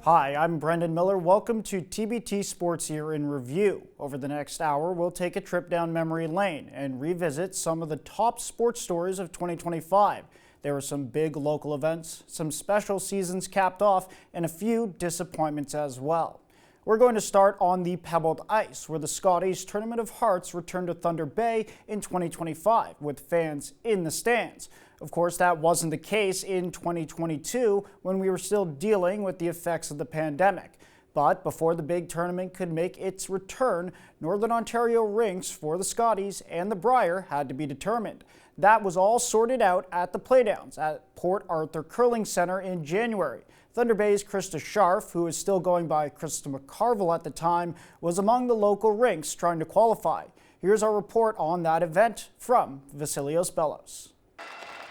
Hi, I'm Brendan Miller. Welcome to TBT Sports Year in Review. Over the next hour, we'll take a trip down memory lane and revisit some of the top sports stories of 2025. There were some big local events, some special seasons capped off, and a few disappointments as well. We're going to start on the pebbled ice, where the Scotties Tournament of Hearts returned to Thunder Bay in 2025 with fans in the stands. Of course, that wasn't the case in 2022 when we were still dealing with the effects of the pandemic. But before the big tournament could make its return, Northern Ontario rinks for the Scotties and the Brier had to be determined. That was all sorted out at the Playdowns at Port Arthur Curling Centre in January. Thunder Bay's Krista Scharf, who is still going by Krista McCarville at the time, was among the local rinks trying to qualify. Here's our report on that event from Vasilios Bellos.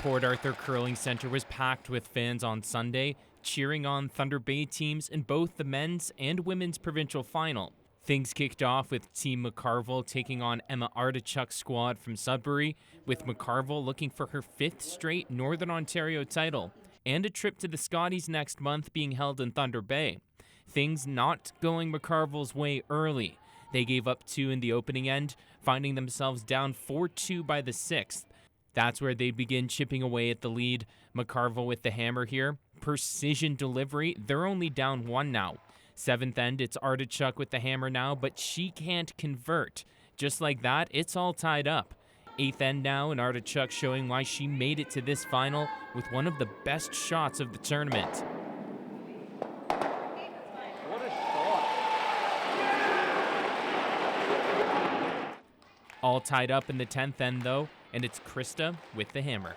Port Arthur Curling Centre was packed with fans on Sunday, cheering on Thunder Bay teams in both the men's and women's provincial final. Things kicked off with Team McCarville taking on Emma Artichuk's squad from Sudbury, with McCarville looking for her 5th straight Northern Ontario title, and a trip to the Scotties next month being held in Thunder Bay. Things not going McCarville's way early. They gave up 2 in the opening end, finding themselves down 4-2 by the 6th. That's where they begin chipping away at the lead. McCarville with the hammer here. Precision delivery. They're only down 1 now. 7th end, it's Artichuk with the hammer now, but she can't convert. Just like that, it's all tied up. 8th end now, and Artichuk showing why she made it to this final with one of the best shots of the tournament. All tied up in the 10th end, though, and it's Krista with the hammer.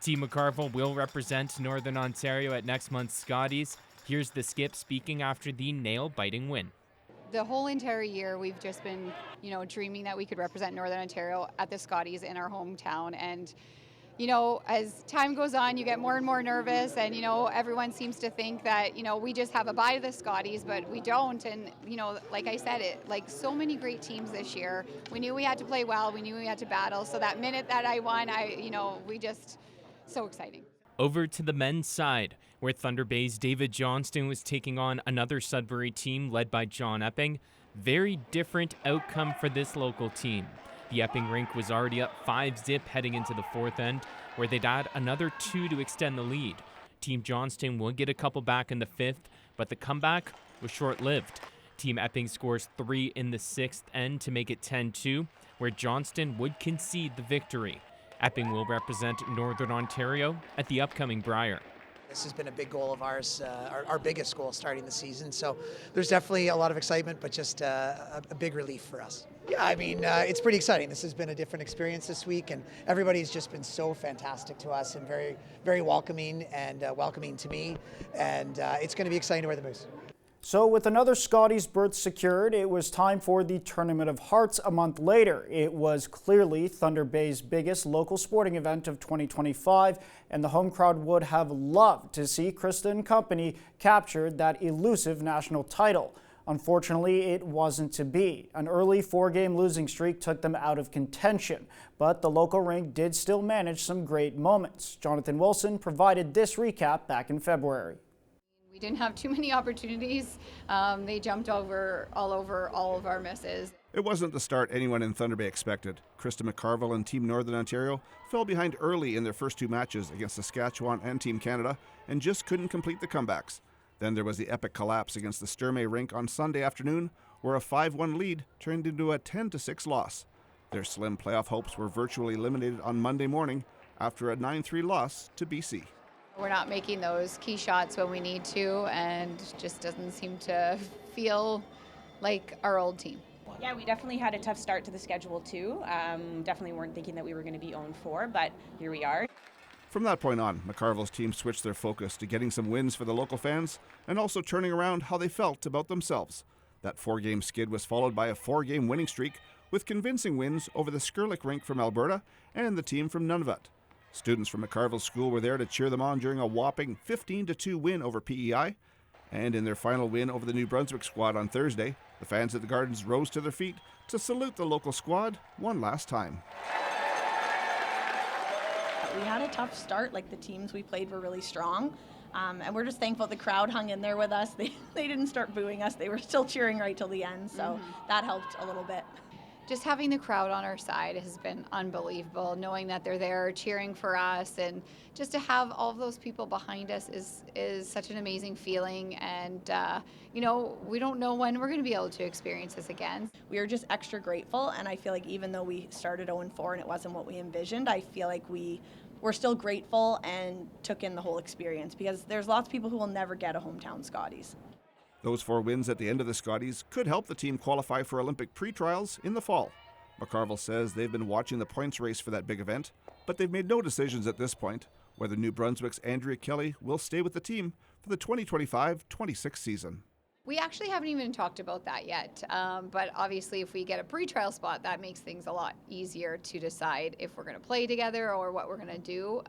Team McCarville will represent Northern Ontario at next month's Scotties. Here's the skip speaking after the nail-biting win. The whole entire year, we've just been, dreaming that we could represent Northern Ontario at the Scotties in our hometown. And, as time goes on, you get more and more nervous, and, everyone seems to think that, we just have a bye to the Scotties, but we don't. And, like I said, so many great teams this year. We knew we had to play well. We knew we had to battle. So that minute that I won, so exciting. Over to the men's side, where Thunder Bay's David Johnston was taking on another Sudbury team led by John Epping. Very different outcome for this local team. The Epping rink was already up 5-0 heading into the 4th end, where they'd add another 2 to extend the lead. Team Johnston will get a couple back in the 5th, but the comeback was short-lived. Team Epping scores 3 in the 6th end to make it 10-2, where Johnston would concede the victory. Epping will represent Northern Ontario at the upcoming Brier. This has been a big goal of ours, our biggest goal starting the season. So there's definitely a lot of excitement, but just a big relief for us. Yeah, it's pretty exciting. This has been a different experience this week, and everybody's just been so fantastic to us and very, very welcoming and welcoming to me. And it's going to be exciting to wear the moose. So with another Scotties berth secured, it was time for the Tournament of Hearts a month later. It was clearly Thunder Bay's biggest local sporting event of 2025, and the home crowd would have loved to see Krista and company capture that elusive national title. Unfortunately, it wasn't to be. An early 4-game losing streak took them out of contention, but the local rink did still manage some great moments. Jonathan Wilson provided this recap back in February. We didn't have too many opportunities. They jumped all over all of our misses. It wasn't the start anyone in Thunder Bay expected. Krista McCarville and Team Northern Ontario fell behind early in their first 2 matches against Saskatchewan and Team Canada and just couldn't complete the comebacks. Then there was the epic collapse against the Sturmey rink on Sunday afternoon, where a 5-1 lead turned into a 10-6 loss. Their slim playoff hopes were virtually eliminated on Monday morning after a 9-3 loss to BC. We're not making those key shots when we need to, and just doesn't seem to feel like our old team. Yeah, we definitely had a tough start to the schedule too. Definitely weren't thinking that we were going to be 0-4, but here we are. From that point on, McCarville's team switched their focus to getting some wins for the local fans and also turning around how they felt about themselves. That 4-game skid was followed by a 4-game winning streak with convincing wins over the Skurlik rink from Alberta and the team from Nunavut. Students from McCarville School were there to cheer them on during a whopping 15-2 win over PEI. And in their final win over the New Brunswick squad on Thursday, the fans at the Gardens rose to their feet to salute the local squad one last time. We had a tough start. Like, the teams we played were really strong. And we're just thankful the crowd hung in there with us. They didn't start booing us. They were still cheering right till the end. So that helped a little bit. Just having the crowd on our side has been unbelievable, knowing that they're there cheering for us, and just to have all of those people behind us is such an amazing feeling. And we don't know when we're going to be able to experience this again. We are just extra grateful, and I feel like even though we started 0-4 and it wasn't what we envisioned, I feel like we're still grateful and took in the whole experience, because there's lots of people who will never get a hometown Scotties. Those 4 wins at the end of the Scotties could help the team qualify for Olympic pre-trials in the fall. McCarville says they've been watching the points race for that big event, but they've made no decisions at this point whether New Brunswick's Andrea Kelly will stay with the team for the 2025-26 season. We actually haven't even talked about that yet, but obviously if we get a pre-trial spot, that makes things a lot easier to decide if we're going to play together or what we're going to do.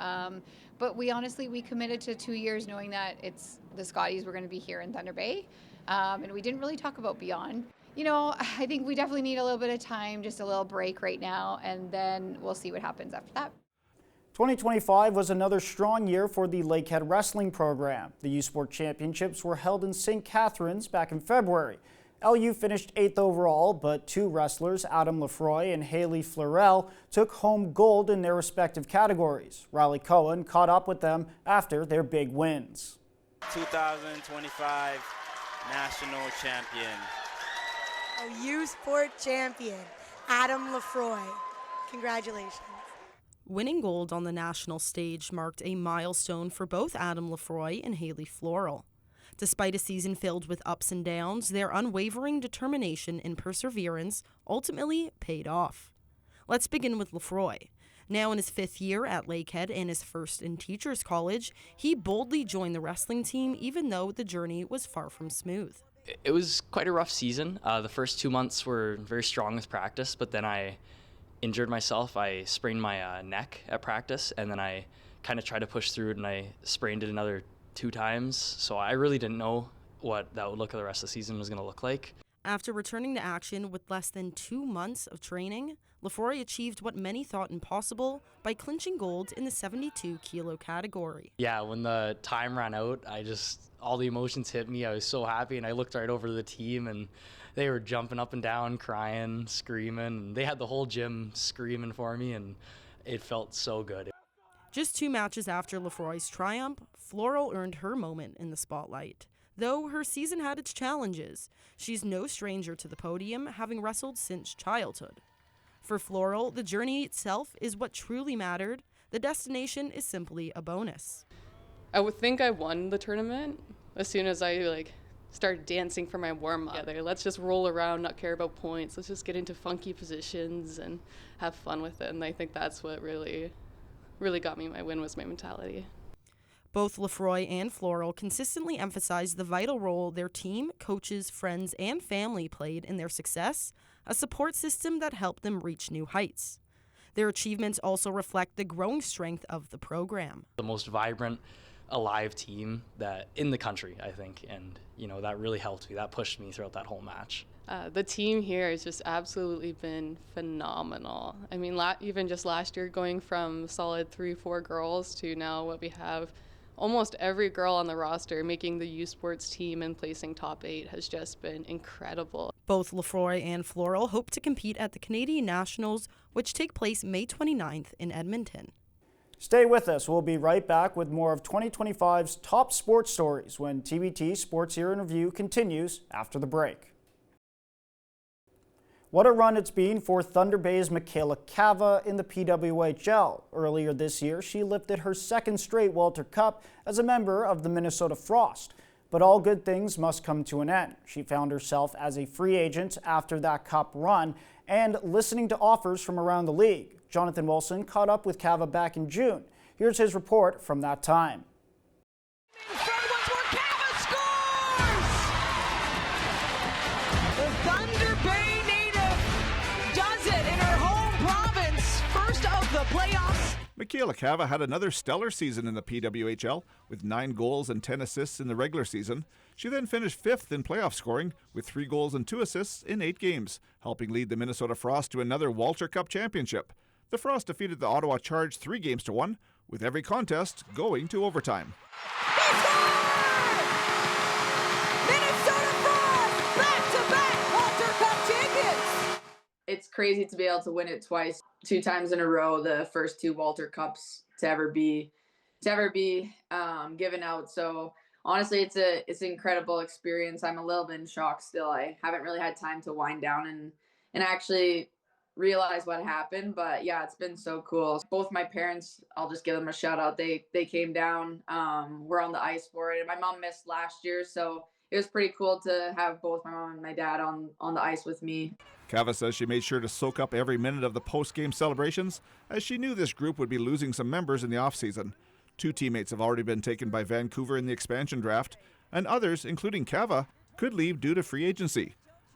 But we committed to 2 years knowing that it's the Scotties were going to be here in Thunder Bay, and we didn't really talk about beyond. I think we definitely need a little bit of time, just a little break right now, and then we'll see what happens after that. 2025 was another strong year for the Lakehead Wrestling program. The U Sport Championships were held in St. Catharines back in February. LU finished 8th overall, but 2 wrestlers, Adam Lefroy and Haley Fleurel, took home gold in their respective categories. Riley Cohen caught up with them after their big wins. 2025 national champion. U Sport champion, Adam Lefroy. Congratulations. Winning gold on the national stage marked a milestone for both Adam Lefroy and Haley Fleurel. Despite a season filled with ups and downs, their unwavering determination and perseverance ultimately paid off. Let's begin with Lefroy. Now in his 5th year at Lakehead and his first in Teachers College, he boldly joined the wrestling team even though the journey was far from smooth. It was quite a rough season. The first 2 months were very strong with practice, but then I injured myself. I sprained my neck at practice, and then I kind of tried to push through it, and I sprained it another 2 times. So I really didn't know what that would look like the rest of the season was going to look like. After returning to action with less than 2 months of training, Lefroy achieved what many thought impossible by clinching gold in the 72-kilo category. Yeah, when the time ran out, all the emotions hit me. I was so happy, and I looked right over to the team, and they were jumping up and down, crying, screaming, and they had the whole gym screaming for me, and it felt so good. Just 2 matches after Lefroy's triumph, Fleurel earned her moment in the spotlight. Though her season had its challenges, she's no stranger to the podium, having wrestled since childhood. For Fleurel, the journey itself is what truly mattered. The destination is simply a bonus. I would think I won the tournament as soon as I started dancing for my warm-up. Let's just roll around, not care about points. Let's just get into funky positions and have fun with it. And I think that's what really got me my win, was my mentality. Both Lefroy and Fleurel consistently emphasized the vital role their team, coaches, friends, and family played in their success, a support system that helped them reach new heights. Their achievements also reflect the growing strength of the program. The most vibrant, alive team in the country, I think, and that really helped me. That pushed me throughout that whole match. The team here has just absolutely been phenomenal. I mean, even just last year, going from solid 3-4 girls to now what we have, almost every girl on the roster making the U Sports team and placing top 8 has just been incredible. Both Lefroy and Fleurel hope to compete at the Canadian Nationals, which take place May 29th in Edmonton. Stay with us. We'll be right back with more of 2025's top sports stories when TBT Sports Year in Review continues after the break. What a run it's been for Thunder Bay's Michaela Cava in the PWHL. Earlier this year, she lifted her 2nd straight Walter Cup as a member of the Minnesota Frost. But all good things must come to an end. She found herself as a free agent after that Cup run and listening to offers from around the league. Jonathan Wilson caught up with Cava back in June. Here's his report from that time. The Thunder Bay native does it in her home province. First of the playoffs. Michaela Cava had another stellar season in the PWHL with 9 goals and 10 assists in the regular season. She then finished 5th in playoff scoring with 3 goals and 2 assists in 8 games, helping lead the Minnesota Frost to another Walter Cup championship. The Frost defeated the Ottawa Charge 3-1, with every contest going to overtime. Minnesota Frost, back-to-back Walter Cup champions! It's crazy to be able to win it twice, 2 times in a row, the first 2 Walter Cups to ever be given out. So honestly, it's an incredible experience. I'm a little bit in shock still. I haven't really had time to wind down and actually realize what happened, but yeah, it's been so cool. Both my parents, I'll just give them a shout out. They came down, were on the ice for it. And my mom missed last year, so it was pretty cool to have both my mom and my dad on the ice with me. Cava says she made sure to soak up every minute of the post-game celebrations, as she knew this group would be losing some members in the offseason. 2 teammates have already been taken by Vancouver in the expansion draft, and others, including Cava, could leave due to free agency.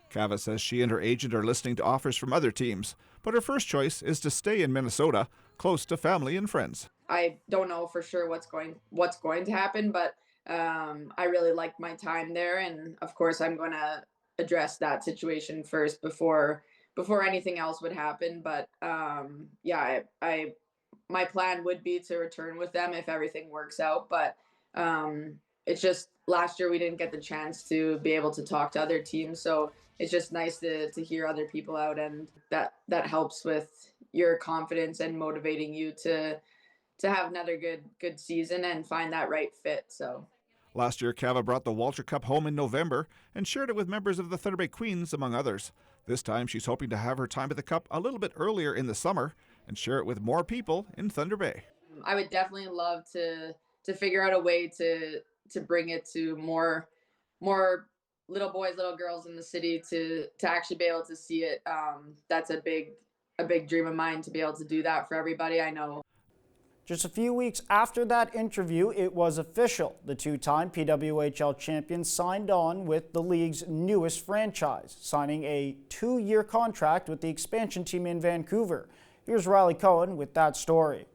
Cava says she and her agent are listening to offers from other teams, but her first choice is to stay in Minnesota, close to family and friends. I don't know for sure what's going to happen, but I really liked my time there, and of course I'm going to address that situation first before anything else would happen. But yeah, my plan would be to return with them if everything works out. But it's just last year we didn't get the chance to be able to talk to other teams, so it's just nice to hear other people out, and that helps with your confidence and motivating you to have another good season and find that right fit. So last year, Cava brought the Walter Cup home in November and shared it with members of the Thunder Bay Queens, among others. This time, she's hoping to have her time at the Cup a little bit earlier in the summer and share it with more people in Thunder Bay. I would definitely love to figure out a way to bring it to more little boys, little girls in the city to actually be able to see it. That's a big dream of mine, to be able to do that for everybody I know. Just a few weeks after that interview, it was official. The 2-time PWHL champion signed on with the league's newest franchise, signing a 2-year contract with the expansion team in Vancouver. Here's Riley Cohen with that story.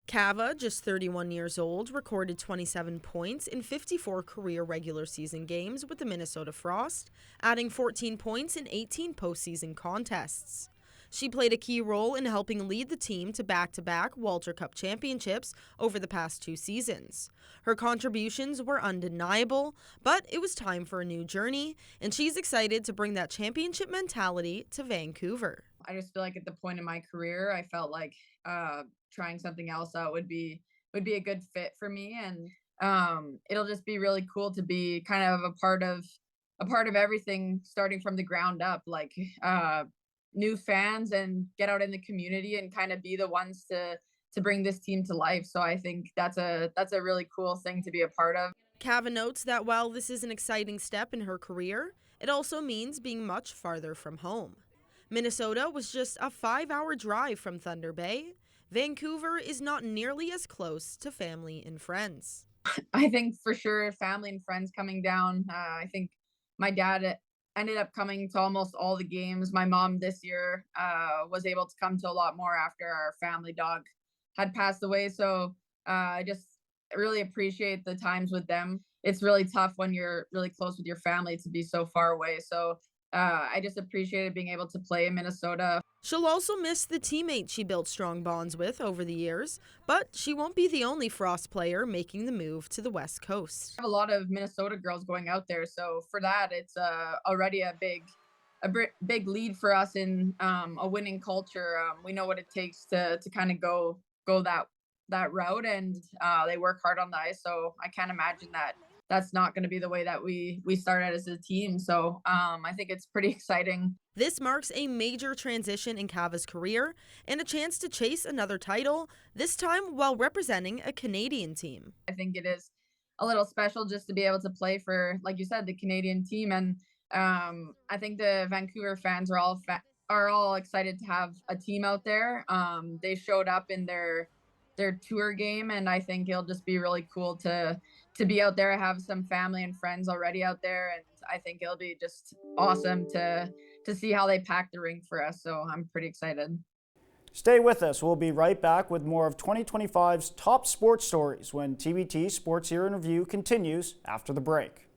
Cava, just 31 years old, recorded 27 points in 54 career regular season games with the Minnesota Frost, adding 14 points in 18 postseason contests. She played a key role in helping lead the team to back-to-back Walter Cup championships over the past 2 seasons. Her contributions were undeniable, but it was time for a new journey, and she's excited to bring that championship mentality to Vancouver. I just feel like at the point in my career, I felt like trying something else out would be a good fit for me, and it'll just be really cool to be kind of a part of everything, starting from the ground up, like new fans, and get out in the community and kind of be the ones to bring this team to life. So I think that's a really cool thing to be a part of. Cava notes that while this is an exciting step in her career, it also means being much farther from home. Minnesota was just a 5-hour drive from Thunder Bay. Vancouver is not nearly as close to family and friends. I think for sure family and friends coming down. I think my dad ended up coming to almost all the games. My mom this year was able to come to a lot more after our family dog had passed away. So I just really appreciate the times with them. It's really tough when you're really close with your family to be so far away. So I just appreciated being able to play in Minnesota. She'll also miss the teammates she built strong bonds with over the years, but she won't be the only Frost player making the move to the West Coast. I have a lot of Minnesota girls going out there, so for that, it's already a big lead for us in a winning culture. We know what it takes to kind of go that route, and they work hard on the ice. So I can't imagine that's not going to be the way that we start out as a team. So I think it's pretty exciting. This marks a major transition in Cava's career and a chance to chase another title, this time while representing a Canadian team. I think it is a little special just to be able to play for, like you said, the Canadian team. And I think the Vancouver fans are all excited to have a team out there. They showed up in their tour game, and I think it'll just be really cool to be out there. I have some family and friends already out there, and I think it'll be just awesome to see how they pack the rink for us. So I'm pretty excited. Stay with us. We'll be right back with more of 2025's top sports stories when TBT Sports Year in Review continues after the break.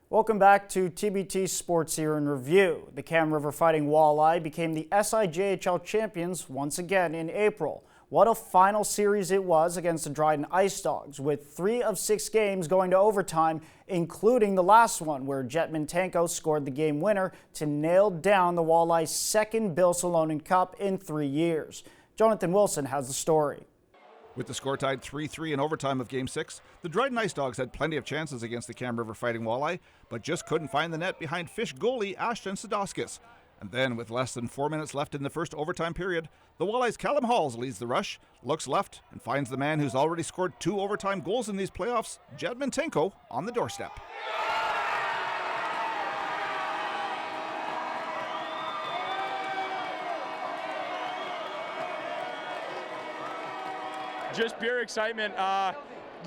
Welcome back to TBT Sports Year in Review. The Cam River Fighting Walleye became the SIJHL champions once again in April. What a final series it was against the Dryden Ice Dogs, with 3 of 6 games going to overtime, including the last one where Jet Mintanko scored the game winner to nail down the Walleye's second Bill Salonen Cup in 3 years. Jonathan Wilson has the story. With the score tied 3-3 in overtime of Game 6, the Dryden Ice Dogs had plenty of chances against the Cam River Fighting Walleye, but just couldn't find the net behind Fish goalie Ashton Sadoskis. And then, with less than 4 minutes left in the first overtime period, the Walleye's Callum Halls leads the rush, looks left, and finds the man who's already scored 2 overtime goals in these playoffs, Jet Mintanko, on the doorstep. Just pure excitement.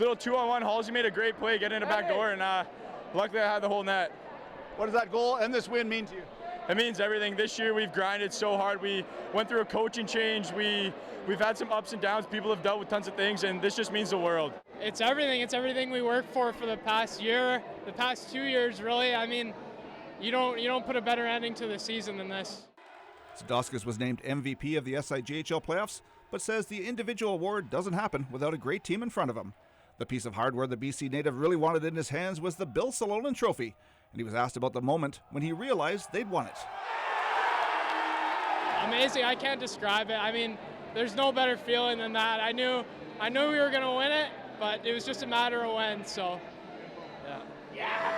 Little 2-on-1 Halsey made a great play, getting in the back door, and luckily I had the whole net. What does that goal and this win mean to you? It means everything. This year we've grinded so hard. We went through a coaching change. We've had some ups and downs. People have dealt with tons of things, and this just means the world. It's everything. It's everything we worked for the past year, the past 2 years, really. I mean, you don't put a better ending to the season than this. Sadoskis was named MVP of the SIJHL playoffs, but says the individual award doesn't happen without a great team in front of him. The piece of hardware the BC native really wanted in his hands was the Bill Salonen Trophy, and he was asked about the moment when he realized they'd won it. Amazing. I can't describe it. I mean, there's no better feeling than that. I knew we were going to win it, but it was just a matter of when, so yeah.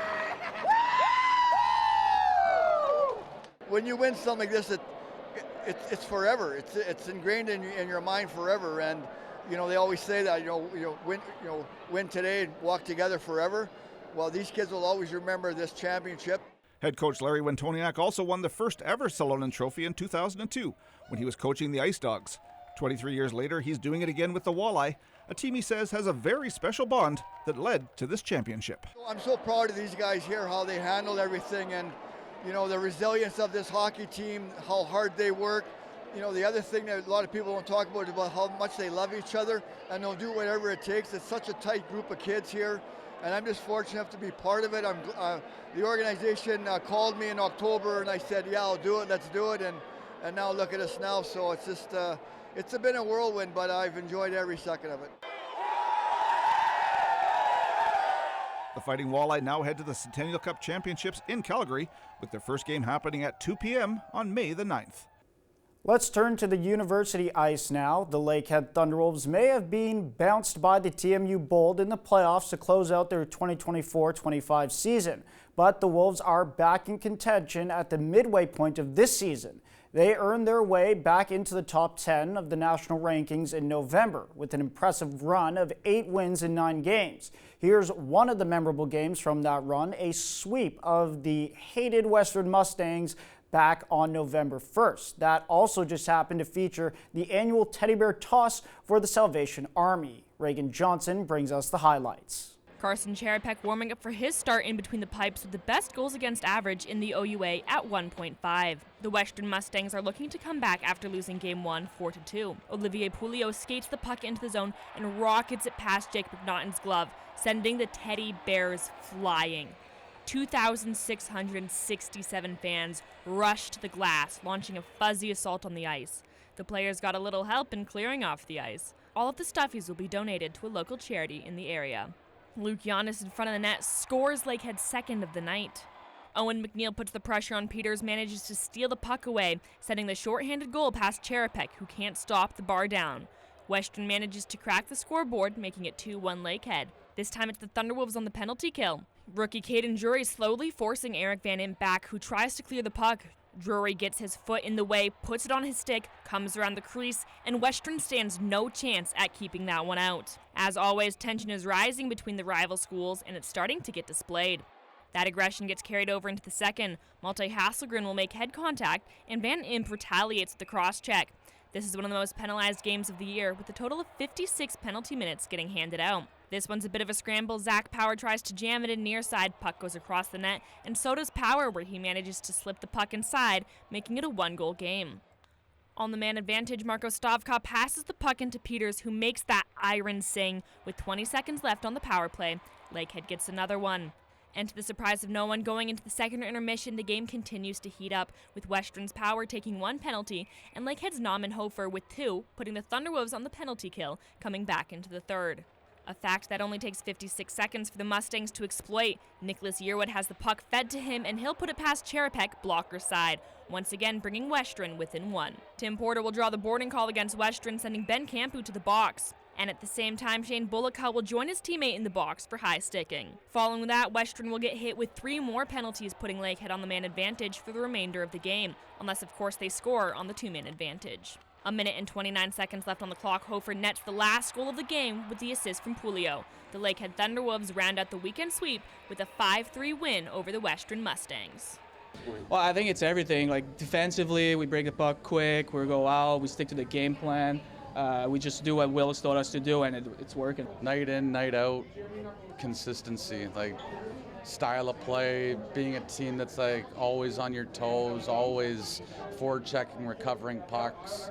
When you win something like this, it's forever. It's ingrained in your mind forever. And they always say that win today and walk together forever. Well, these kids will always remember this championship. Head coach Larry Wintoniak also won the first ever Salonen Trophy in 2002 when he was coaching the Ice Dogs. 23 years later, he's doing it again with the Walleye, a team he says has a very special bond that led to this championship. I'm so proud of these guys here, how they handled everything, and the resilience of this hockey team, how hard they work. The other thing that a lot of people don't talk about is about how much they love each other, and they'll do whatever it takes. It's such a tight group of kids here, and I'm just fortunate enough to be part of it. The organization called me in October, and I said, yeah, I'll do it, let's do it, and now look at us now. So it's just, it's been a whirlwind, but I've enjoyed every second of it. The Fighting Walleye now head to the Centennial Cup Championships in Calgary, with their first game happening at 2 p.m. on May the 9th. Let's turn to the university ice now. The Lakehead Thunderwolves may have been bounced by the TMU Bold in the playoffs to close out their 2024-25 season, but the Wolves are back in contention at the midway point of this season. They earned their way back into the top 10 of the national rankings in November with an impressive run of 8 wins in 9 games. Here's one of the memorable games from that run, a sweep of the hated Western Mustangs back on November 1st. That also just happened to feature the annual Teddy Bear Toss for the Salvation Army. Reagan Johnson brings us the highlights. Carson Cherepek warming up for his start in between the pipes with the best goals against average in the OUA at 1.5. The Western Mustangs are looking to come back after losing Game 1 4-2. Olivier Pouliot skates the puck into the zone and rockets it past Jake McNaughton's glove, sending the Teddy Bears flying. 2,667 fans rushed to the glass, launching a fuzzy assault on the ice. The players got a little help in clearing off the ice. All of the stuffies will be donated to a local charity in the area. Luke Giannis in front of the net scores Lakehead's second of the night. Owen McNeil puts the pressure on Peters, manages to steal the puck away, sending the shorthanded goal past Cherepek, who can't stop the bar down. Western manages to crack the scoreboard, making it 2-1 Lakehead. This time it's the Thunderwolves on the penalty kill. Rookie Caden Drury slowly forcing Eric Van Imp back, who tries to clear the puck. Drury gets his foot in the way, puts it on his stick, comes around the crease, and Western stands no chance at keeping that one out. As always, tension is rising between the rival schools, and it's starting to get displayed. That aggression gets carried over into the second. Malte Hasselgren will make head contact, and Van Imp retaliates with the cross-check. This is one of the most penalized games of the year, with a total of 56 penalty minutes getting handed out. This one's a bit of a scramble. Zach Power tries to jam it in near side, puck goes across the net, and so does Power, where he manages to slip the puck inside, making it a 1-goal game. On the man advantage, Marco Stavka passes the puck into Peters, who makes that iron sing. With 20 seconds left on the power play, Lakehead gets another one. And to the surprise of no one, going into the second intermission, the game continues to heat up, with Western's Power taking one penalty and Lakehead's Naumanhofer with two, putting the Thunderwolves on the penalty kill, coming back into the third. A fact that only takes 56 seconds for the Mustangs to exploit. Nicholas Yearwood has the puck fed to him, and he'll put it past Cherepek, blocker side, once again bringing Western within one. Tim Porter will draw the boarding call against Western, sending Ben Campu to the box. And at the same time, Shane Bullock will join his teammate in the box for high sticking. Following that, Western will get hit with 3 more penalties, putting Lakehead on the man advantage for the remainder of the game, unless of course they score on the 2-man advantage. A minute and 29 seconds left on the clock, Hofer nets the last goal of the game with the assist from Pulio. The Lakehead Thunderwolves round out the weekend sweep with a 5-3 win over the Western Mustangs. Well, I think it's everything. Like defensively, we break the puck quick, we go out, we stick to the game plan. We just do what Willis told us to do, and it's working. Night in, night out, consistency, like style of play, being a team that's like always on your toes, always forward checking, recovering pucks.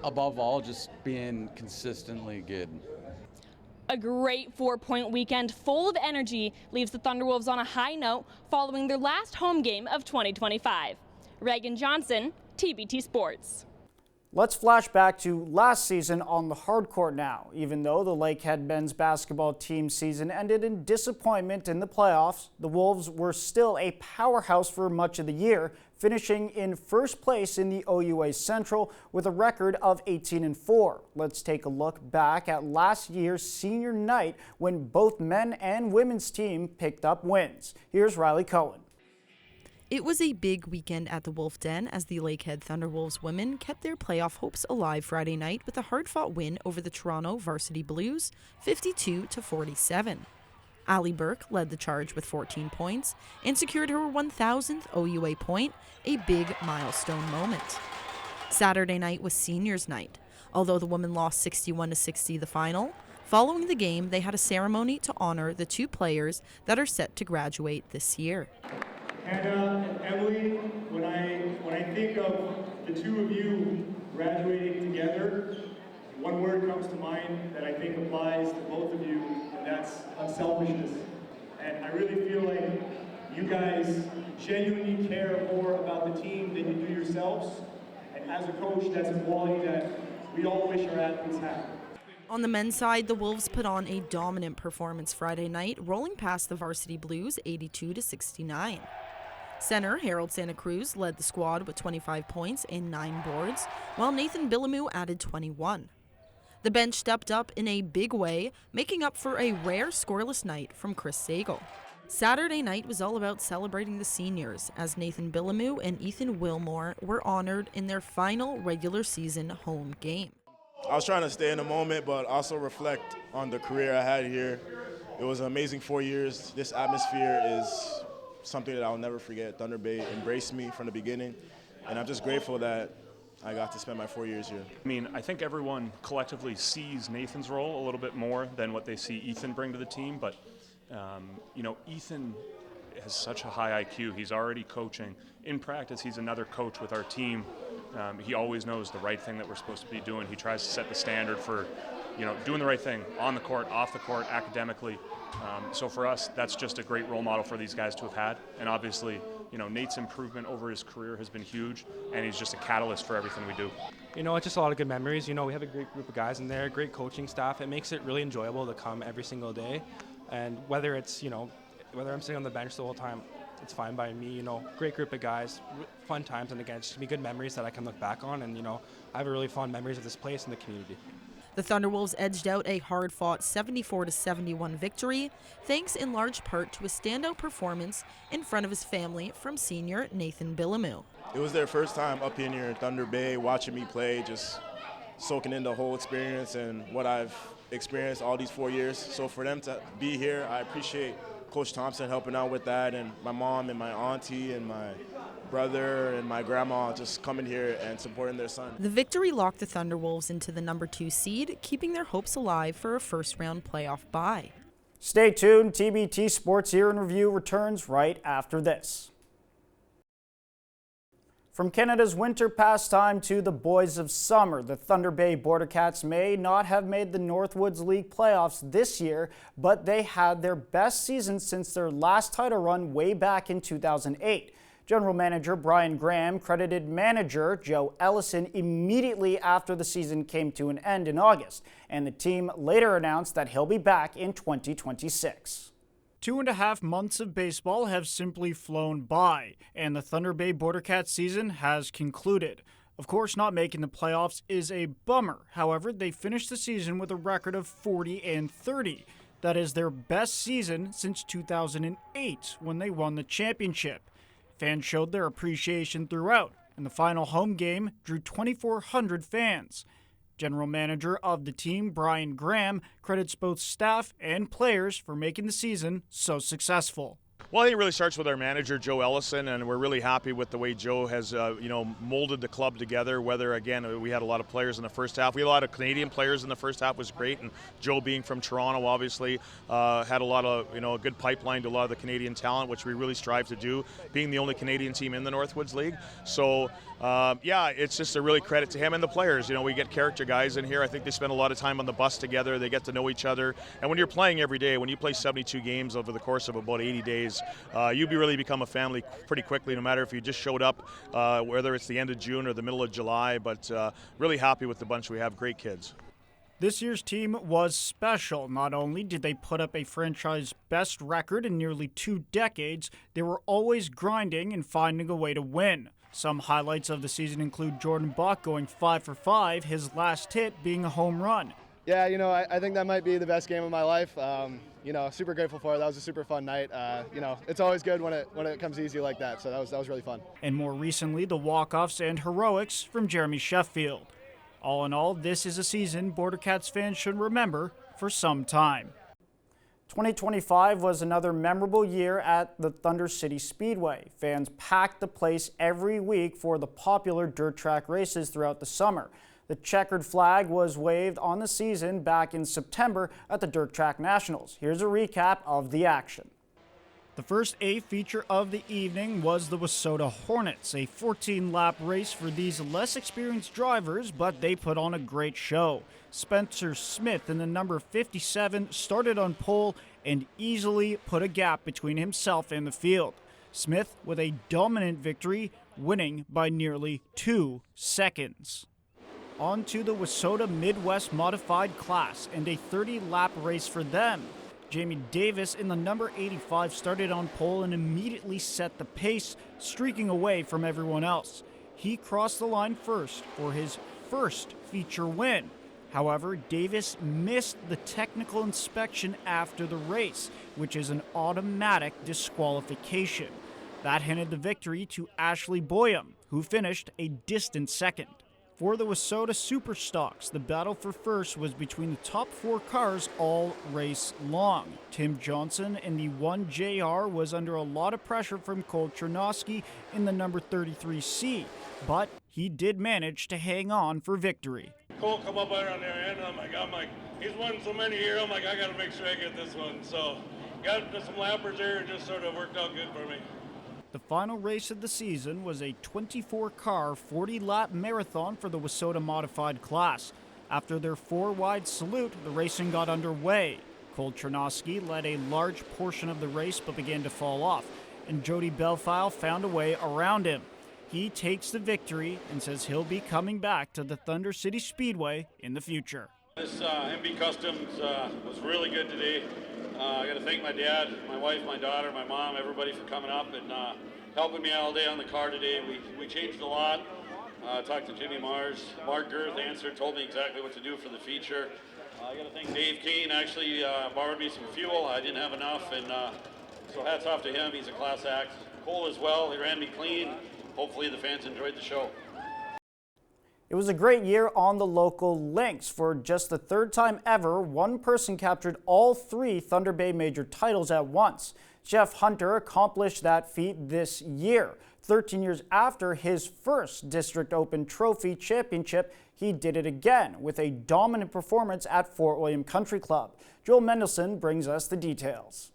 Above all, just being consistently good. A great 4-point weekend full of energy leaves the Thunderwolves on a high note following their last home game of 2025. Reagan Johnson, TBT Sports. Let's flash back to last season on the hard court now. Even though the Lakehead men's basketball team season ended in disappointment in the playoffs, the Wolves were still a powerhouse for much of the year, finishing in first place in the OUA Central with a record of 18-4. Let's take a look back at last year's senior night when both men and women's team picked up wins. Here's Riley Cohen. It was a big weekend at the Wolf Den as the Lakehead Thunderwolves women kept their playoff hopes alive Friday night with a hard-fought win over the Toronto Varsity Blues, 52-47. Allie Burke led the charge with 14 points and secured her 1,000th OUA point, a big milestone moment. Saturday night was seniors night. Although the women lost 61-60 the final, following the game they had a ceremony to honor the 2 players that are set to graduate this year. Hannah and Emily, when I think of the 2 of you graduating together, one word comes to mind that I think applies to both of you, and that's unselfishness. And I really feel like you guys genuinely care more about the team than you do yourselves. And as a coach, that's a quality that we all wish our athletes had. On the men's side, the Wolves put on a dominant performance Friday night, rolling past the Varsity Blues 82-69. Center Harold Santa Cruz led the squad with 25 points and 9 boards, while Nathan Billamu added 21. The bench stepped up in a big way, making up for a rare scoreless night from Chris Sagal. Saturday night was all about celebrating the seniors, as Nathan Billamu and Ethan Wilmore were honored in their final regular season home game. I was trying to stay in the moment, but also reflect on the career I had here. It was an amazing 4 years. This atmosphere is something that I'll never forget. Thunder Bay embraced me from the beginning, and I'm just grateful that I got to spend my 4 years here. I mean, I think everyone collectively sees Nathan's role a little bit more than what they see Ethan bring to the team, but you know, Ethan has such a high IQ. He's already coaching. In practice, he's another coach with our team. He always knows the right thing that we're supposed to be doing. He tries to set the standard for, you know, doing the right thing on the court, off the court, academically. So for us, that's just a great role model for these guys to have had. And obviously, you know, Nate's improvement over his career has been huge, and he's just a catalyst for everything we do. You know, it's just a lot of good memories. You know, we have a great group of guys in there, great coaching staff. It makes it really enjoyable to come every single day. And whether it's, you know, whether I'm sitting on the bench the whole time, it's fine by me. You know, great group of guys, fun times, and again, it's just be good memories that I can look back on. And, you know, I have a really fond memories of this place and the community. The Thunderwolves edged out a hard-fought 74-71 victory, thanks in large part to a standout performance in front of his family from senior Nathan Billamu. It was their first time up here near Thunder Bay, watching me play, just soaking in the whole experience and what I've experienced all these 4 years. So for them to be here, I appreciate Coach Thompson helping out with that, and my mom and my auntie and my brother and my grandma just coming here and supporting their son. The victory locked the Thunderwolves into the number 2 seed, keeping their hopes alive for a first-round playoff bye. Stay tuned. TBT Sports Year in Review returns right after this. From Canada's winter pastime to the boys of summer, the Thunder Bay Border Cats may not have made the Northwoods League playoffs this year, but they had their best season since their last title run way back in 2008. General Manager Brian Graham credited manager Joe Ellison immediately after the season came to an end in August, and the team later announced that he'll be back in 2026. 2.5 months of baseball have simply flown by, and the Thunder Bay Border Cats season has concluded. Of course, not making the playoffs is a bummer. However, they finished the season with a record of 40-30. That is their best season since 2008, when they won the championship. Fans showed their appreciation throughout, and the final home game drew 2,400 fans. General manager of the team, Brian Graham, credits both staff and players for making the season so successful. Well, I think it really starts with our manager, Joe Ellison, and we're really happy with the way Joe has, molded the club together. Whether, again, we had a lot of players in the first half. We had a lot of Canadian players in the first half, was great, and Joe being from Toronto, obviously, had a lot of, a good pipeline to a lot of the Canadian talent, which we really strive to do, being the only Canadian team in the Northwoods League. So, it's just a really credit to him and the players. We get character guys in here. I think they spend a lot of time on the bus together. They get to know each other. And when you're playing every day, when you play 72 games over the course of about 80 days, you really become a family pretty quickly, no matter if you just showed up, whether it's the end of June or the middle of July. But really happy with the bunch we have. Great kids. This year's team was special. Not only did they put up a franchise best record in nearly 2 decades, they were always grinding and finding a way to win. Some highlights of the season include Jordan Buck going 5 for 5, his last hit being a home run. Yeah, I think that might be the best game of my life. Super grateful for it. That was a super fun night. It's always good when it comes easy like that. So that was really fun. And more recently, the walk-offs and heroics from Jeremy Sheffield. All in all, this is a season Border Cats fans should remember for some time. 2025 was another memorable year at the Thunder City Speedway. Fans packed the place every week for the popular dirt track races throughout the summer. The checkered flag was waved on the season back in September at the Dirt Track Nationals. Here's a recap of the action. The first A feature of the evening was the Wissota Hornets, a 14-lap race for these less experienced drivers, but they put on a great show. Spencer Smith in the number 57 started on pole and easily put a gap between himself and the field. Smith with a dominant victory, winning by nearly 2 seconds. On to the Wissota Midwest Modified class and a 30-lap race for them. Jamie Davis in the number 85 started on pole and immediately set the pace, streaking away from everyone else. He crossed the line first for his first feature win. However, Davis missed the technical inspection after the race, which is an automatic disqualification. That handed the victory to Ashley Boyum, who finished a distant second. For the Wissota Superstocks, the battle for first was between the top 4 cars all race long. Tim Johnson in the 1JR was under a lot of pressure from Cole Chernosky in the number 33C, but he did manage to hang on for victory. Cole come up right on their end. I'm like, he's won so many here. I'm like, I got to make sure I get this one. So got some lappers there and just sort of worked out good for me. The final race of the season was a 24-car, 40-lap marathon for the Wissota Modified class. After their 4-wide salute, the racing got underway. Cole Chernosky led a large portion of the race but began to fall off, and Jody Belfile found a way around him. He takes the victory and says he'll be coming back to the Thunder City Speedway in the future. This MB Customs was really good today. I got to thank my dad, my wife, my daughter, my mom, everybody for coming up and helping me all day on the car today. We changed a lot. Talked to Jimmy Mars. Mark Girth answered, told me exactly what to do for the feature. I got to thank Dave Kane. Actually borrowed me some fuel. I didn't have enough, and so hats off to him. He's a class act. Cole as well. He ran me clean. Hopefully the fans enjoyed the show. It was a great year on the local links. For just the 3rd time ever, one person captured all 3 Thunder Bay major titles at once. Jeff Hunter accomplished that feat this year. 13 years after his first District Open Trophy championship, he did it again with a dominant performance at Fort William Country Club. Joel Mendelson brings us the details.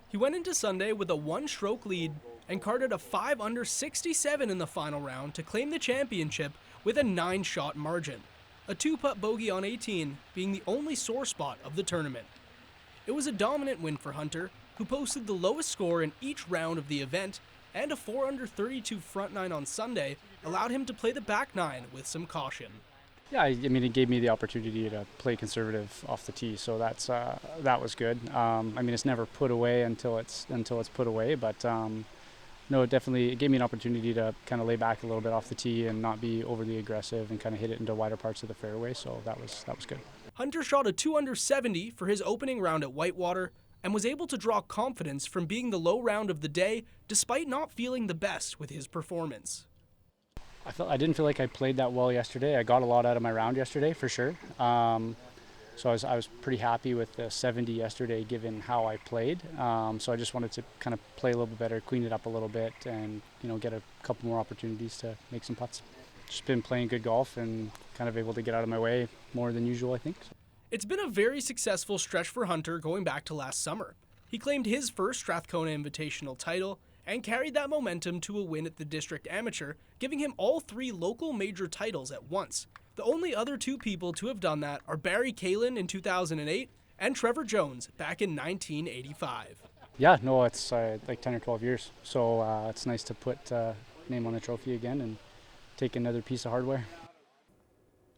He went into Sunday with a 1-stroke lead and carded a 5 under 67 in the final round to claim the championship with a 9-shot margin, a 2-putt bogey on 18 being the only sore spot of the tournament. It was a dominant win for Hunter, who posted the lowest score in each round of the event, and a 4 under 32 front nine on Sunday allowed him to play the back nine with some caution. Yeah, I mean, it gave me the opportunity to play conservative off the tee, so that was good. I mean, it's never put away until it's put away, but no, it gave me an opportunity to kind of lay back a little bit off the tee and not be overly aggressive and kind of hit it into wider parts of the fairway, so that was good. Hunter shot a 2 under 70 for his opening round at Whitewater and was able to draw confidence from being the low round of the day despite not feeling the best with his performance. I didn't feel like I played that well yesterday. I got a lot out of my round yesterday, for sure. So I was pretty happy with the 70 yesterday, given how I played. So I just wanted to kind of play a little bit better, clean it up a little bit, and get a couple more opportunities to make some putts. Just been playing good golf and kind of able to get out of my way more than usual, I think. It's been a very successful stretch for Hunter going back to last summer. He claimed his first Strathcona Invitational title and carried that momentum to a win at the District Amateur, giving him all 3 local major titles at once. The only other 2 people to have done that are Barry Kalin in 2008 and Trevor Jones back in 1985. Yeah, no, it's like 10 or 12 years, so it's nice to put name on the trophy again and take another piece of hardware.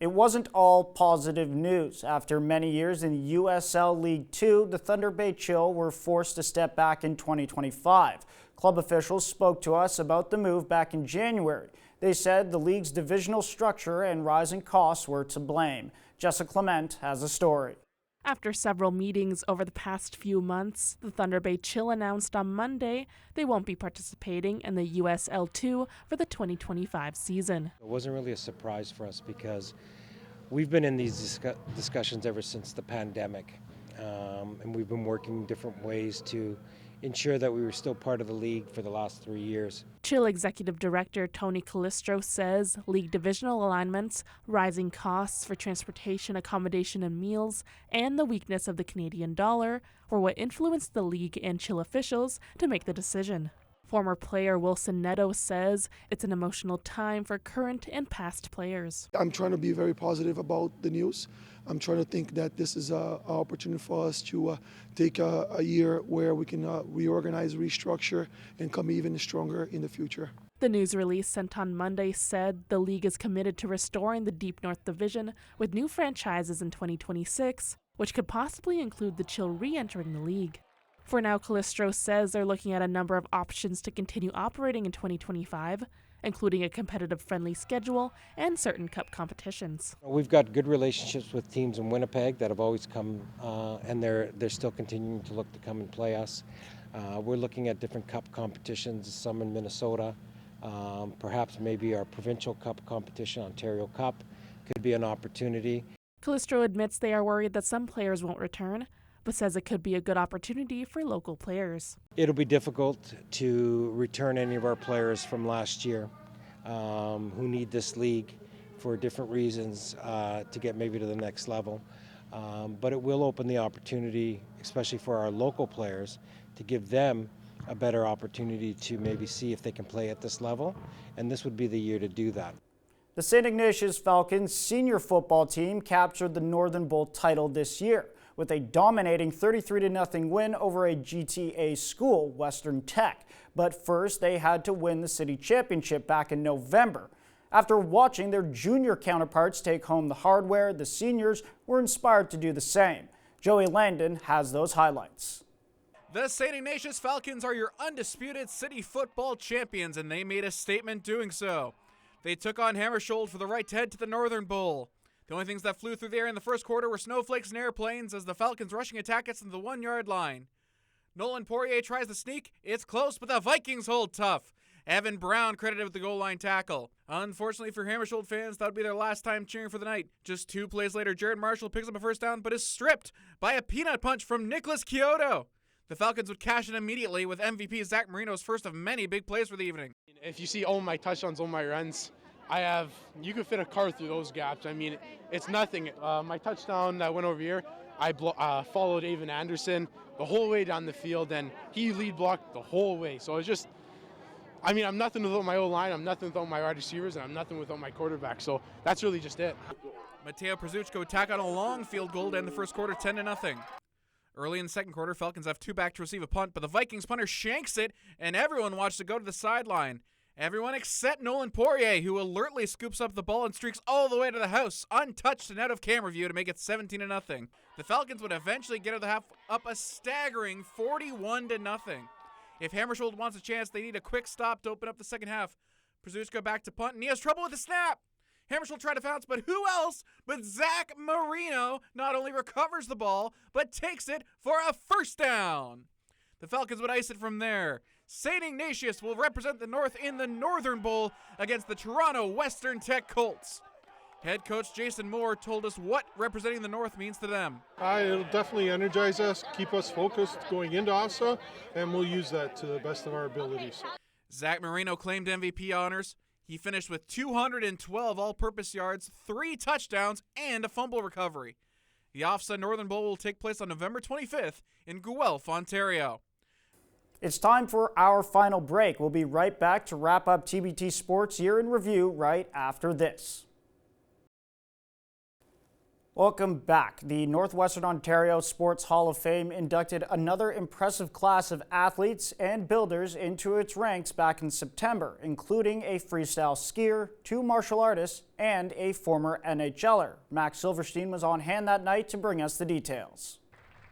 It wasn't all positive news. After many years in USL League 2, the Thunder Bay Chill were forced to step back in 2025. Club officials spoke to us about the move back in January. They said the league's divisional structure and rising costs were to blame. Jessica Clement has a story. After several meetings over the past few months, the Thunder Bay Chill announced on Monday they won't be participating in the USL2 for the 2025 season. It wasn't really a surprise for us because we've been in these discussions ever since the pandemic, and we've been working different ways to ensure that we were still part of the league for the last 3 years. Chill Executive Director Tony Calistro says league divisional alignments, rising costs for transportation, accommodation, and meals, and the weakness of the Canadian dollar were what influenced the league and Chill officials to make the decision. Former player Wilson Neto says it's an emotional time for current and past players. I'm trying to be very positive about the news. I'm trying to think that this is an opportunity for us to take a year where we can reorganize, restructure, and come even stronger in the future. The news release sent on Monday said the league is committed to restoring the Deep North Division with new franchises in 2026, which could possibly include the Chill re-entering the league. For now, Calistro says they're looking at a number of options to continue operating in 2025, including a competitive friendly schedule and certain cup competitions. We've got good relationships with teams in Winnipeg that have always come, and they're still continuing to look to come and play us. We're looking at different cup competitions, some in Minnesota, perhaps maybe our provincial cup competition, Ontario Cup, could be an opportunity. Calistro admits they are worried that some players won't return, but says it could be a good opportunity for local players. It'll be difficult to return any of our players from last year who need this league for different reasons to get maybe to the next level. But it will open the opportunity, especially for our local players, to give them a better opportunity to maybe see if they can play at this level, and this would be the year to do that. The St. Ignatius Falcons senior football team captured the Northern Bowl title this year with a dominating 33-0 win over a GTA school, Western Tech. But first, they had to win the city championship back in November. After watching their junior counterparts take home the hardware, the seniors were inspired to do the same. Joey Langdon has those highlights. The St. Ignatius Falcons are your undisputed city football champions, and they made a statement doing so. They took on Hammersholt for the right to head to the Northern Bowl. The only things that flew through the air in the first quarter were snowflakes and airplanes as the Falcons' rushing attack gets into the 1-yard line. Nolan Poirier tries to sneak. It's close, but the Vikings hold tough. Evan Brown credited with the goal line tackle. Unfortunately for Hammersholt fans, that would be their last time cheering for the night. Just 2 plays later, Jared Marshall picks up a first down, but is stripped by a peanut punch from Nicholas Kyoto. The Falcons would cash in immediately with MVP Zach Marino's first of many big plays for the evening. If you see all my touchdowns, all my runs, you could fit a car through those gaps. I mean, it's nothing. My touchdown that went over here, I followed Avon Anderson the whole way down the field, and he lead blocked the whole way. So it's just I mean, I'm nothing without my O-line, I'm nothing without my wide receivers, and I'm nothing without my quarterback. So that's really just it. Mateo Przuchko tack on a long field goal to end the first quarter 10-0. Early in the second quarter, Falcons have two back to receive a punt, but the Vikings punter shanks it, and everyone watched it go to the sideline. Everyone except Nolan Poirier, who alertly scoops up the ball and streaks all the way to the house, untouched and out of camera view to make it 17-0. The Falcons would eventually get at the half up a staggering 41-0. If Hammersholt wants a chance, they need a quick stop to open up the second half. Przuchko back to punt, and he has trouble with the snap. Hammersholt tried to bounce, but who else but Zach Marino not only recovers the ball, but takes it for a first down. The Falcons would ice it from there. St. Ignatius will represent the North in the Northern Bowl against the Toronto Western Tech Colts. Head coach Jason Moore told us what representing the North means to them. It'll definitely energize us, keep us focused going into OSA, and we'll use that to the best of our abilities. Zach Marino claimed MVP honors. He finished with 212 all-purpose yards, 3 touchdowns, and a fumble recovery. The OFSA Northern Bowl will take place on November 25th in Guelph, Ontario. It's time for our final break. We'll be right back to wrap up TBT Sports Year in Review right after this. Welcome back. The Northwestern Ontario Sports Hall of Fame inducted another impressive class of athletes and builders into its ranks back in September, including a freestyle skier, 2 martial artists, and a former NHLer. Max Silverstein was on hand that night to bring us the details.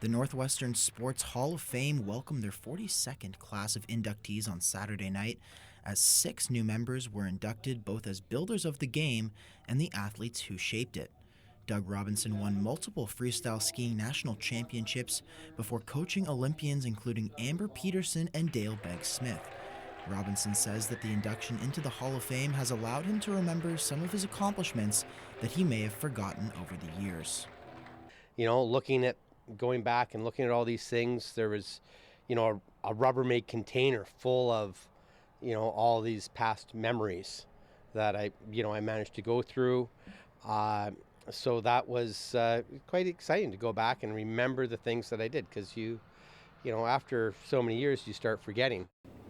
The Northwestern Sports Hall of Fame welcomed their 42nd class of inductees on Saturday night, as 6 new members were inducted both as builders of the game and the athletes who shaped it. Doug Robinson won multiple freestyle skiing national championships before coaching Olympians including Amber Peterson and Dale Begg-Smith. Robinson says that the induction into the Hall of Fame has allowed him to remember some of his accomplishments that he may have forgotten over the years. You know, going back and looking at all these things, there was, you know, a Rubbermaid container full of, you know, all these past memories that I managed to go through. So that was quite exciting to go back and remember the things that I did, because you know, after so many years, you start forgetting.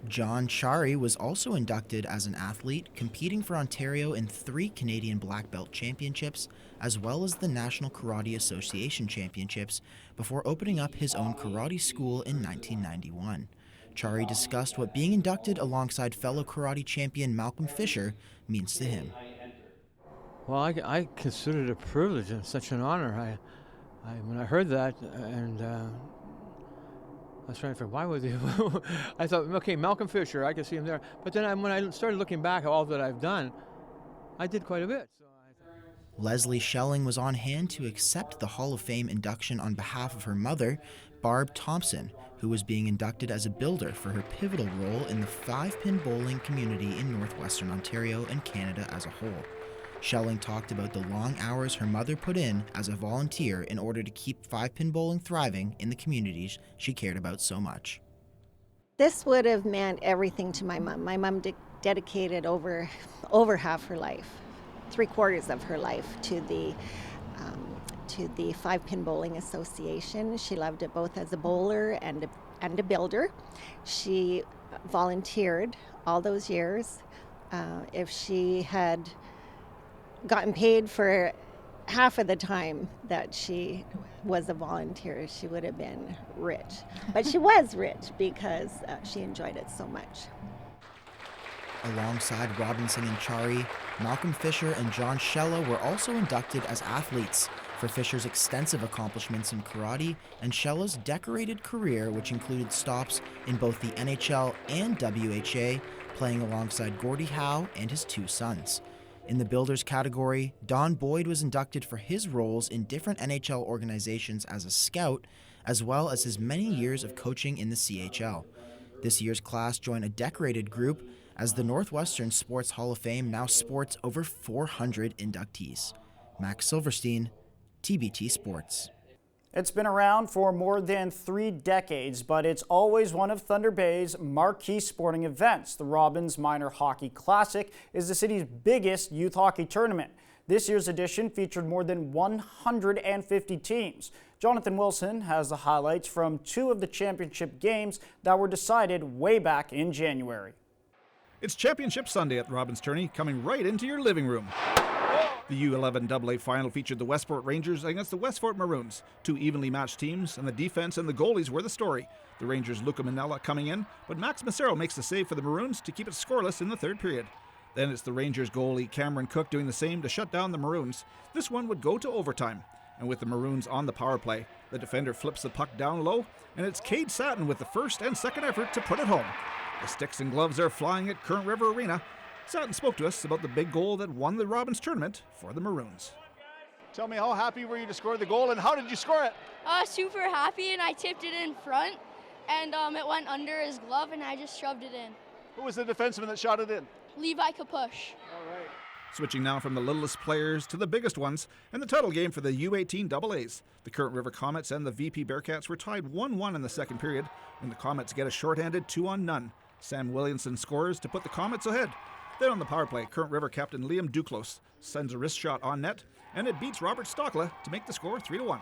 John Chari was also inducted as an athlete, competing for Ontario in 3 Canadian Black Belt Championships, as well as the National Karate Association Championships, before opening up his own karate school in 1991. Chari discussed what being inducted alongside fellow karate champion Malcolm Fisher means to him. Well, I consider it a privilege and such an honor. When I heard that, and I was trying to figure, why would they? I thought, okay, Malcolm Fisher, I could see him there. But then when I started looking back at all that I've done, I did quite a bit. Leslie Schelling was on hand to accept the Hall of Fame induction on behalf of her mother, Barb Thompson, who was being inducted as a builder for her pivotal role in the 5-pin bowling community in Northwestern Ontario and Canada as a whole. Schelling talked about the long hours her mother put in as a volunteer in order to keep 5-pin bowling thriving in the communities she cared about so much. This would have meant everything to my mom. My mom dedicated over half her life, 3/4 of her life, to the 5-pin Bowling Association. She loved it both as a bowler and a builder. She volunteered all those years. If she had gotten paid for half of the time that she was a volunteer, she would have been rich. But she was rich because she enjoyed it so much. Alongside Robinson and Chari, Malcolm Fisher and John Shella were also inducted as athletes for Fisher's extensive accomplishments in karate and Shella's decorated career, which included stops in both the NHL and WHA, playing alongside Gordie Howe and his 2 sons. In the builders category, Don Boyd was inducted for his roles in different NHL organizations as a scout, as well as his many years of coaching in the CHL. This year's class joined a decorated group, as the Northwestern Sports Hall of Fame now sports over 400 inductees. Max Silverstein, TBT Sports. It's been around for more than 3 decades, but it's always one of Thunder Bay's marquee sporting events. The Robins Minor Hockey Classic is the city's biggest youth hockey tournament. This year's edition featured more than 150 teams. Jonathan Wilson has the highlights from 2 of the championship games that were decided way back in January. It's Championship Sunday at Robbins Tourney, coming right into your living room. The U11 AA final featured the Westport Rangers against the Westport Maroons, two evenly matched teams, and the defense and the goalies were the story. The Rangers' Luca Minella coming in, but Max Macero makes the save for the Maroons to keep it scoreless in the third period. Then it's the Rangers goalie Cameron Cook doing the same to shut down the Maroons. This one would go to overtime, and with the Maroons on the power play, the defender flips the puck down low, and it's Cade Satin with the first and second effort to put it home. The sticks and gloves are flying at Current River Arena. Satin spoke to us about the big goal that won the Robbins tournament for the Maroons. Tell me, how happy were you to score the goal, and how did you score it? Super happy, and I tipped it in front, and it went under his glove, and I just shoved it in. Who was the defenseman that shot it in? Levi Kapush. All right. Switching now from the littlest players to the biggest ones, and the title game for the U18 AAs. The Current River Comets and the VP Bearcats were tied 1-1 in the second period when the Comets get a shorthanded 2-0. Sam Williamson scores to put the Comets ahead. Then on the power play, Current River captain Liam Duclos sends a wrist shot on net, and it beats Robert Stockla to make the score 3-1.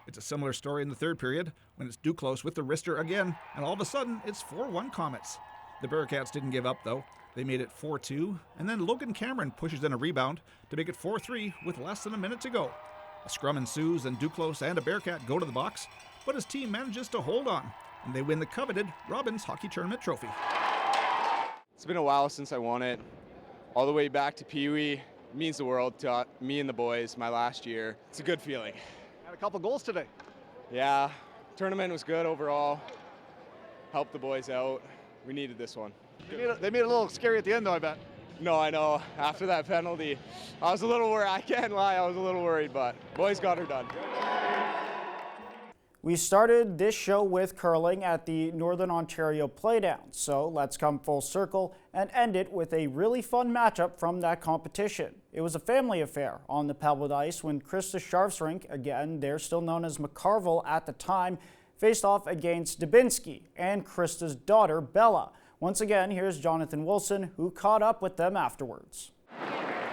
It's a similar story in the third period when it's Duclos with the wrister again, and all of a sudden it's 4-1 Comets. The Bearcats didn't give up though. They made it 4-2, and then Logan Cameron pushes in a rebound to make it 4-3 with less than a minute to go. A scrum ensues, and Duclos and a Bearcat go to the box, but his team manages to hold on, and they win the coveted Robbins Hockey Tournament trophy. It's been a while since I won it. All the way back to Pee Wee. It means the world to me and the boys, my last year. It's a good feeling. Had a couple goals today. Yeah, tournament was good overall. Helped the boys out. We needed this one. They made it a little scary at the end though, I bet. No, I know. After that penalty, I was a little worried. I can't lie, I was a little worried, but boys got her done. We started this show with curling at the Northern Ontario Playdown, so let's come full circle and end it with a really fun matchup from that competition. It was a family affair on the pebbled ice when Krista Sharfsrink, again they're still known as McCarville at the time, faced off against Dubinsky and Krista's daughter Bella. Once again, here's Jonathan Wilson, who caught up with them afterwards.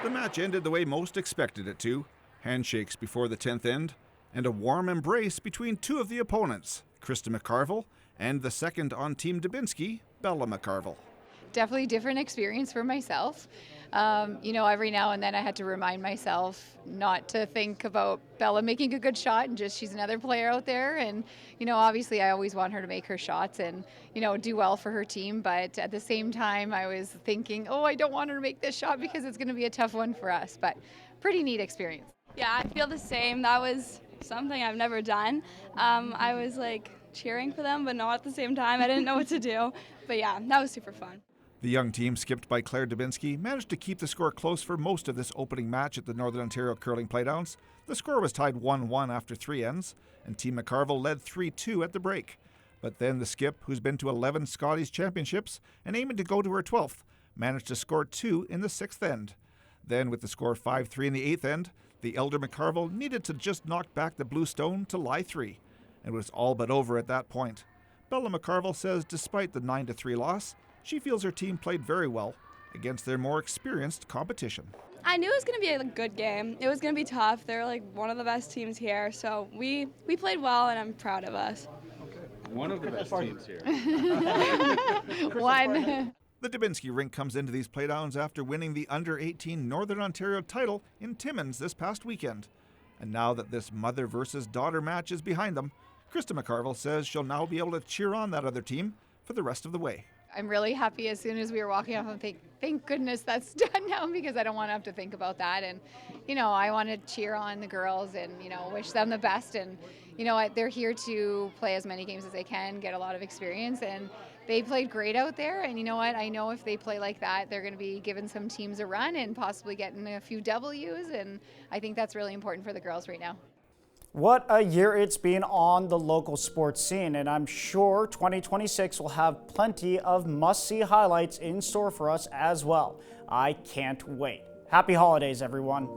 The match ended the way most expected it to. Handshakes before the 10th end, and a warm embrace between two of the opponents, Krista McCarville and the second on Team Dubinsky, Bella McCarville. Definitely different experience for myself. Every now and then I had to remind myself not to think about Bella making a good shot and just she's another player out there. And, obviously I always want her to make her shots and, do well for her team. But at the same time, I was thinking, I don't want her to make this shot because it's going to be a tough one for us. But pretty neat experience. Yeah, I feel the same. That was something I've never done. I was cheering for them, but not at the same time. I didn't know what to do. But yeah, that was super fun. The young team, skipped by Claire Dubinsky, managed to keep the score close for most of this opening match at the Northern Ontario Curling Playdowns. The score was tied 1-1 after 3 ends, and Team McCarville led 3-2 at the break. But then the skip, who's been to 11 Scotties championships and aiming to go to her 12th, managed to score 2 in the 6th end. Then, with the score 5-3 in the 8th end, the elder McCarville needed to just knock back the Blue Stone to lie 3. It was all but over at that point. Bella McCarville says despite the 9-3 loss, she feels her team played very well against their more experienced competition. I knew it was going to be a good game. It was going to be tough. They're one of the best teams here, so we played well, and I'm proud of us. One of the best teams here. One. The Dubinsky rink comes into these playdowns after winning the Under-18 Northern Ontario title in Timmins this past weekend. And now that this mother versus daughter match is behind them, Krista McCarville says she'll now be able to cheer on that other team for the rest of the way. I'm really happy as soon as we were walking off and thank goodness that's done now because I don't want to have to think about that. And, I want to cheer on the girls and, wish them the best. And, they're here to play as many games as they can, get a lot of experience. And they played great out there. And you know what? I know if they play like that, they're going to be giving some teams a run and possibly getting a few W's. And I think that's really important for the girls right now. What a year it's been on the local sports scene, and I'm sure 2026 will have plenty of must-see highlights in store for us as well. I can't wait. Happy holidays, everyone.